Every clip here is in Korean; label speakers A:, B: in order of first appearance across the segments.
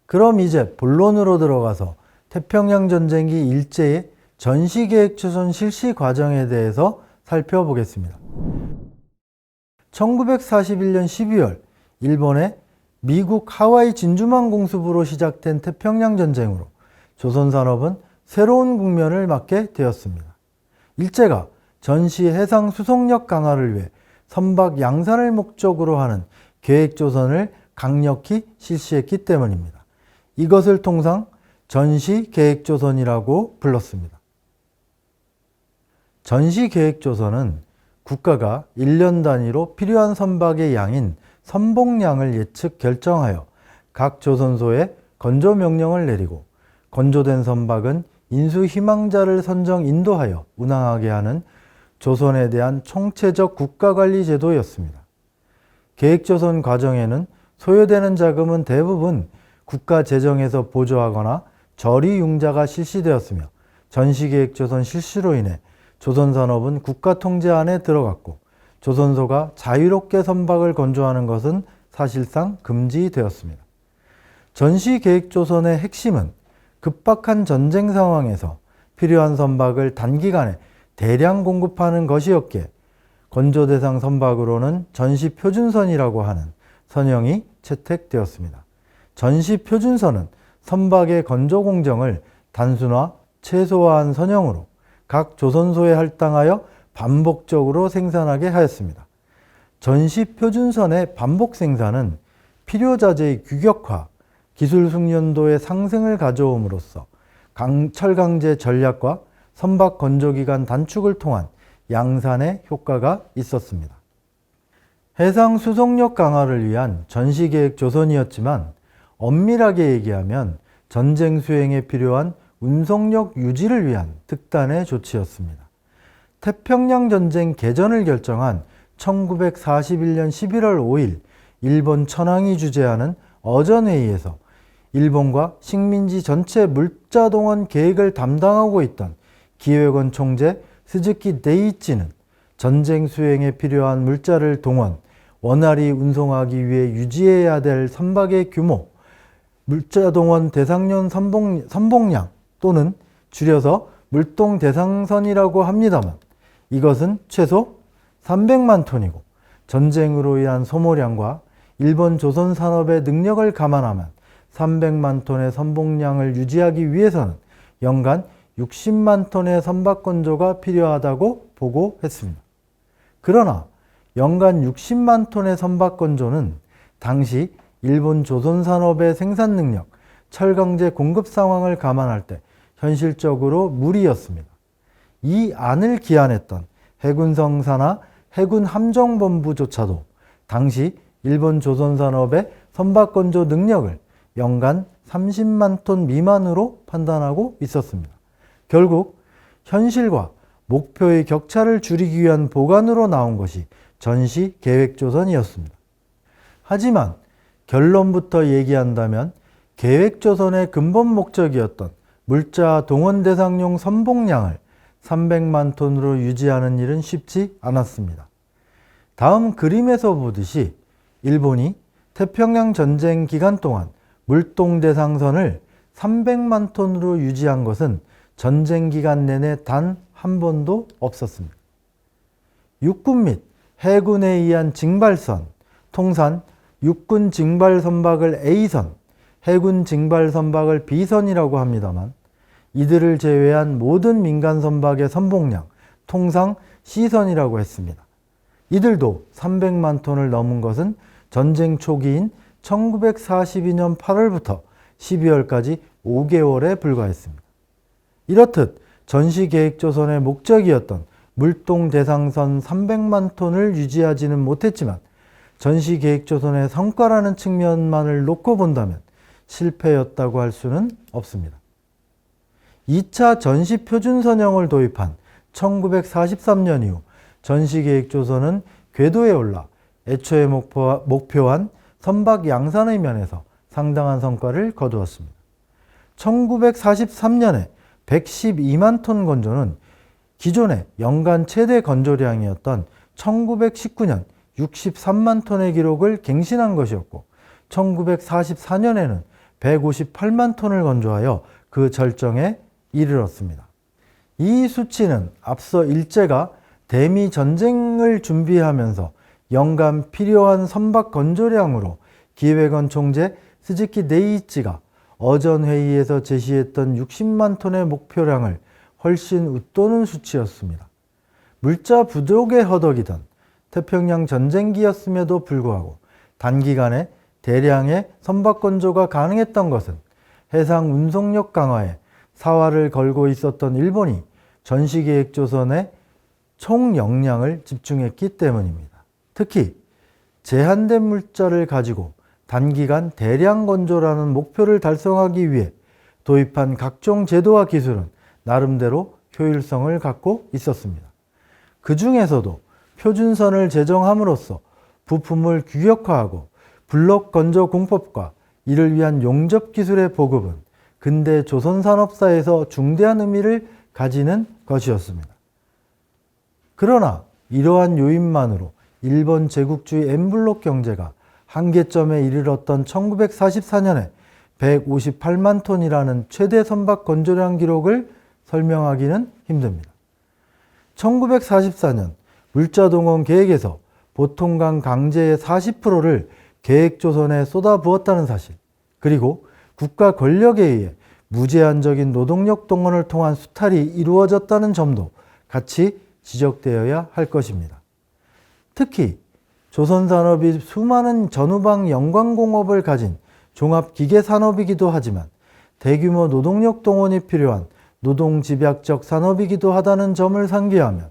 A: 그럼 이제 본론으로 들어가서 태평양 전쟁기 일제의 전시계획조선 실시 과정에 대해서 살펴보겠습니다. 1941년 12월 일본의 미국 하와이 진주만 공습으로 시작된 태평양 전쟁으로 조선산업은 새로운 국면을 맞게 되었습니다. 일제가 전시 해상 수송력 강화를 위해 선박 양산을 목적으로 하는 계획조선을 강력히 실시했기 때문입니다. 이것을 통상 전시계획조선이라고 불렀습니다. 전시계획조선은 국가가 1년 단위로 필요한 선박의 양인 선봉량을 예측 결정하여 각 조선소에 건조 명령을 내리고 건조된 선박은 인수 희망자를 선정 인도하여 운항하게 하는 조선에 대한 총체적 국가관리 제도였습니다. 계획조선 과정에는 소요되는 자금은 대부분 국가 재정에서 보조하거나 저리융자가 실시되었으며 전시계획조선 실시로 인해 조선산업은 국가 통제 안에 들어갔고 조선소가 자유롭게 선박을 건조하는 것은 사실상 금지되었습니다. 전시계획조선의 핵심은 급박한 전쟁 상황에서 필요한 선박을 단기간에 대량 공급하는 것이었기에 건조 대상 선박으로는 전시표준선이라고 하는 선형이 채택되었습니다. 전시표준선은 선박의 건조 공정을 단순화, 최소화한 선형으로 각 조선소에 할당하여 반복적으로 생산하게 하였습니다. 전시표준선의 반복 생산은 필요자재의 규격화, 기술 숙련도의 상승을 가져옴으로써 철강제 전략과 선박 건조기간 단축을 통한 양산의 효과가 있었습니다. 해상 수송력 강화를 위한 전시계획 조선이었지만 엄밀하게 얘기하면 전쟁 수행에 필요한 운송력 유지를 위한 특단의 조치였습니다. 태평양 전쟁 개전을 결정한 1941년 11월 5일 일본 천황이 주재하는 어전회의에서 일본과 식민지 전체 물자 동원 계획을 담당하고 있던 기획원 총재 스즈키 데이이치는 전쟁 수행에 필요한 물자를 동원, 원활히 운송하기 위해 유지해야 될 선박의 규모, 물자 동원 대상용 선봉량 또는 줄여서 물동 대상선이라고 합니다만 이것은 최소 300만 톤이고 전쟁으로 인한 소모량과 일본 조선 산업의 능력을 감안하면 300만 톤의 선봉량을 유지하기 위해서는 연간 60만 톤의 선박 건조가 필요하다고 보고했습니다. 그러나 연간 60만 톤의 선박 건조는 당시 일본 조선 산업의 생산 능력, 철강제 공급 상황을 감안할 때 현실적으로 무리였습니다. 이 안을 기한했던 해군성사나 해군함정본부조차도 당시 일본 조선 산업의 선박 건조 능력을 연간 30만 톤 미만으로 판단하고 있었습니다. 결국 현실과 목표의 격차를 줄이기 위한 보관으로 나온 것이 전시계획조선이었습니다. 하지만 결론부터 얘기한다면 계획조선의 근본 목적이었던 물자 동원 대상용 선봉량을 300만 톤으로 유지하는 일은 쉽지 않았습니다. 다음 그림에서 보듯이 일본이 태평양 전쟁 기간 동안 물동 대상선을 300만 톤으로 유지한 것은 전쟁 기간 내내 단 한 번도 없었습니다. 육군 및 해군에 의한 징발선, 통산 육군 징발 선박을 A선, 해군 징발 선박을 B선이라고 합니다만 이들을 제외한 모든 민간 선박의 선봉량, 통상 C선이라고 했습니다. 이들도 300만 톤을 넘은 것은 전쟁 초기인 1942년 8월부터 12월까지 5개월에 불과했습니다. 이렇듯 전시계획조선의 목적이었던 물동 대상선 300만 톤을 유지하지는 못했지만 전시계획조선의 성과라는 측면만을 놓고 본다면 실패였다고 할 수는 없습니다. 2차 전시표준선형을 도입한 1943년 이후 전시계획조선은 궤도에 올라 애초에 목표한 선박 양산의 면에서 상당한 성과를 거두었습니다. 1943년에 112만 톤 건조는 기존의 연간 최대 건조량이었던 1919년 63만 톤의 기록을 갱신한 것이었고 1944년에는 158만 톤을 건조하여 그 절정에 이르렀습니다. 이 수치는 앞서 일제가 대미 전쟁을 준비하면서 연간 필요한 선박 건조량으로 기획원 총재 스즈키 네이이치가 어전회의에서 제시했던 60만 톤의 목표량을 훨씬 웃도는 수치였습니다. 물자 부족에 허덕이던 태평양 전쟁기였음에도 불구하고 단기간에 대량의 선박 건조가 가능했던 것은 해상 운송력 강화에 사활을 걸고 있었던 일본이 전시계획 조선의 총 역량을 집중했기 때문입니다. 특히 제한된 물자를 가지고 단기간 대량 건조라는 목표를 달성하기 위해 도입한 각종 제도와 기술은 나름대로 효율성을 갖고 있었습니다. 그 중에서도 표준선을 제정함으로써 부품을 규격화하고 블록 건조 공법과 이를 위한 용접 기술의 보급은 근대 조선산업사에서 중대한 의미를 가지는 것이었습니다. 그러나 이러한 요인만으로 일본 제국주의 N블록 경제가 한계점에 이르렀던 1944년에 158만 톤이라는 최대 선박 건조량 기록을 설명하기는 힘듭니다. 1944년 물자동원 계획에서 보통강 강제의 40%를 계획조선에 쏟아부었다는 사실, 그리고 국가 권력에 의해 무제한적인 노동력 동원을 통한 수탈이 이루어졌다는 점도 같이 지적되어야 할 것입니다. 특히 조선산업이 수많은 전후방 연관공업을 가진 종합기계산업이기도 하지만 대규모 노동력 동원이 필요한 노동집약적 산업이기도 하다는 점을 상기하면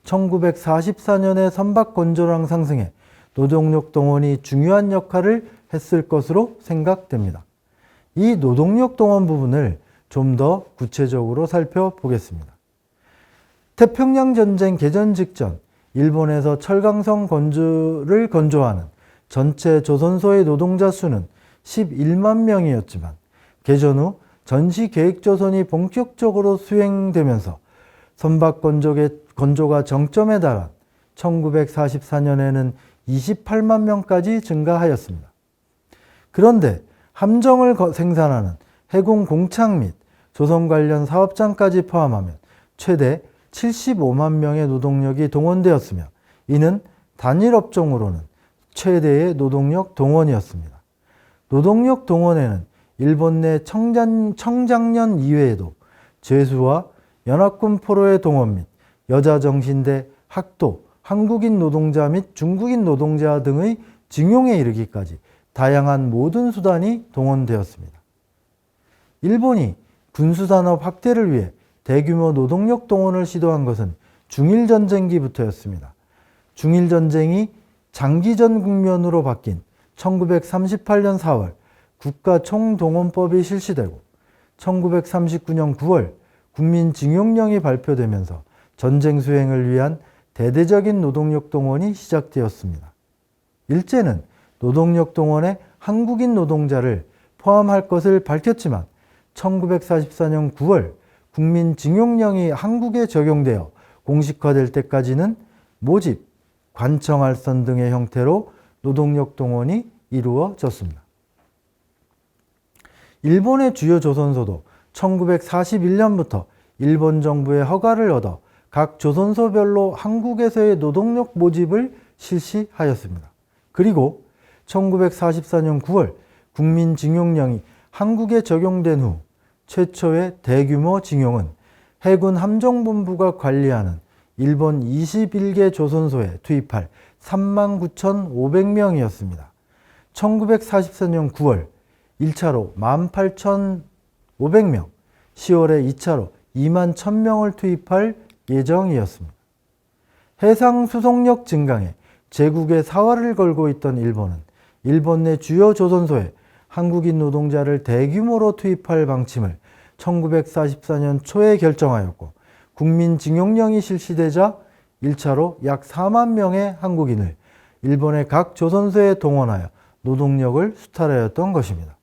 A: 1944년의 선박 건조량 상승에 노동력 동원이 중요한 역할을 했을 것으로 생각됩니다. 이 노동력 동원 부분을 좀 더 구체적으로 살펴보겠습니다. 태평양 전쟁 개전 직전 일본에서 철강성 건조를 건조하는 전체 조선소의 노동자 수는 11만 명이었지만 개전 후 전시계획조선이 본격적으로 수행되면서 선박 건조가 정점에 달한 1944년에는 28만 명까지 증가하였습니다. 그런데 함정을 생산하는 해군 공창 및 조선 관련 사업장까지 포함하면 최대 75만 명의 노동력이 동원되었으며 이는 단일 업종으로는 최대의 노동력 동원이었습니다. 노동력 동원에는 일본 내 청장년 이외에도 죄수와 연합군 포로의 동원 및 여자정신대, 학도, 한국인 노동자 및 중국인 노동자 등의 징용에 이르기까지 다양한 모든 수단이 동원되었습니다. 일본이 군수산업 확대를 위해 대규모 노동력 동원을 시도한 것은 중일전쟁기부터였습니다. 중일전쟁이 장기전 국면으로 바뀐 1938년 4월 국가총동원법이 실시되고 1939년 9월 국민징용령이 발표되면서 전쟁 수행을 위한 대대적인 노동력 동원이 시작되었습니다. 일제는 노동력 동원에 한국인 노동자를 포함할 것을 밝혔지만 1944년 9월 국민징용령이 한국에 적용되어 공식화될 때까지는 모집, 관청알선 등의 형태로 노동력 동원이 이루어졌습니다. 일본의 주요 조선소도 1941년부터 일본 정부의 허가를 얻어 각 조선소별로 한국에서의 노동력 모집을 실시하였습니다. 그리고 1944년 9월 국민징용령이 한국에 적용된 후 최초의 대규모 징용은 해군 함정본부가 관리하는 일본 21개 조선소에 투입할 39,500명이었습니다. 1944년 9월 1차로 18,500명, 10월에 2차로 21,000명을 투입할 예정이었습니다. 해상 수송력 증강에 제국의 사활을 걸고 있던 일본은 일본 내 주요 조선소에 한국인 노동자를 대규모로 투입할 방침을 1944년 초에 결정하였고 국민징용령이 실시되자 1차로 약 4만 명의 한국인을 일본의 각 조선소에 동원하여 노동력을 수탈하였던 것입니다.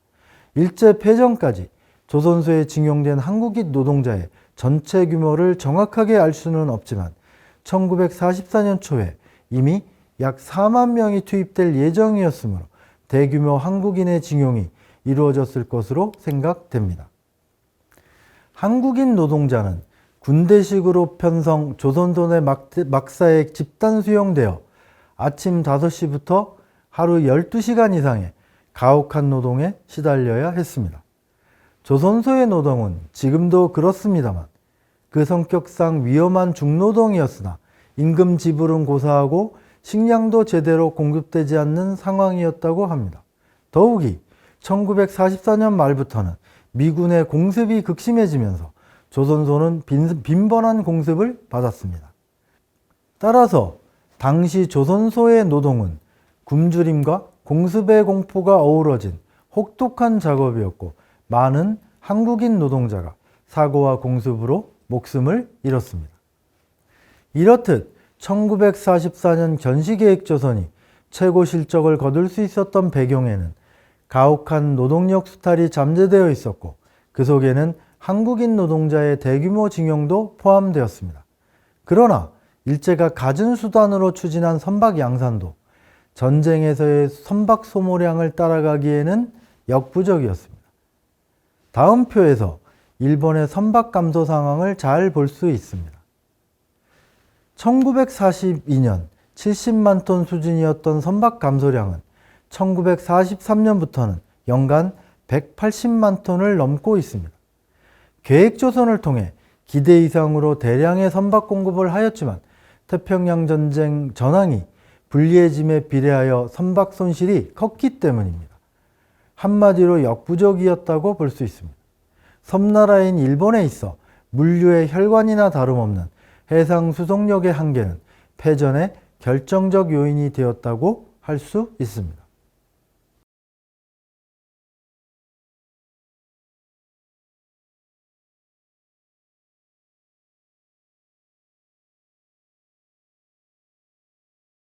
A: 일제 패전까지 조선소에 징용된 한국인 노동자의 전체 규모를 정확하게 알 수는 없지만 1944년 초에 이미 약 4만 명이 투입될 예정이었으므로 대규모 한국인의 징용이 이루어졌을 것으로 생각됩니다. 한국인 노동자는 군대식으로 편성 조선소의 막사에 집단 수용되어 아침 5시부터 하루 12시간 이상의 가혹한 노동에 시달려야 했습니다. 조선소의 노동은 지금도 그렇습니다만 그 성격상 위험한 중노동이었으나 임금 지불은 고사하고 식량도 제대로 공급되지 않는 상황이었다고 합니다. 더욱이 1944년 말부터는 미군의 공습이 극심해지면서 조선소는 빈번한 공습을 받았습니다. 따라서 당시 조선소의 노동은 굶주림과 공습의 공포가 어우러진 혹독한 작업이었고 많은 한국인 노동자가 사고와 공습으로 목숨을 잃었습니다. 이렇듯 1944년 gen시계획조선이 최고 실적을 거둘 수 있었던 배경에는 가혹한 노동력 수탈이 잠재되어 있었고 그 속에는 한국인 노동자의 대규모 징용도 포함되었습니다. 그러나 일제가 갖은 수단으로 추진한 선박 양산도 전쟁에서의 선박 소모량을 따라가기에는 역부족이었습니다. 다음 표에서 일본의 선박 감소 상황을 잘 볼 수 있습니다. 1942년 70만 톤 수준이었던 선박 감소량은 1943년부터는 연간 180만 톤을 넘고 있습니다. 계획조선을 통해 기대 이상으로 대량의 선박 공급을 하였지만 태평양 전쟁 전황이 불리해짐에 비례하여 선박 손실이 컸기 때문입니다. 한마디로 역부족이었다고 볼 수 있습니다. 섬나라인 일본에 있어 물류의 혈관이나 다름없는 해상 수송력의 한계는 패전의 결정적 요인이 되었다고 할 수 있습니다.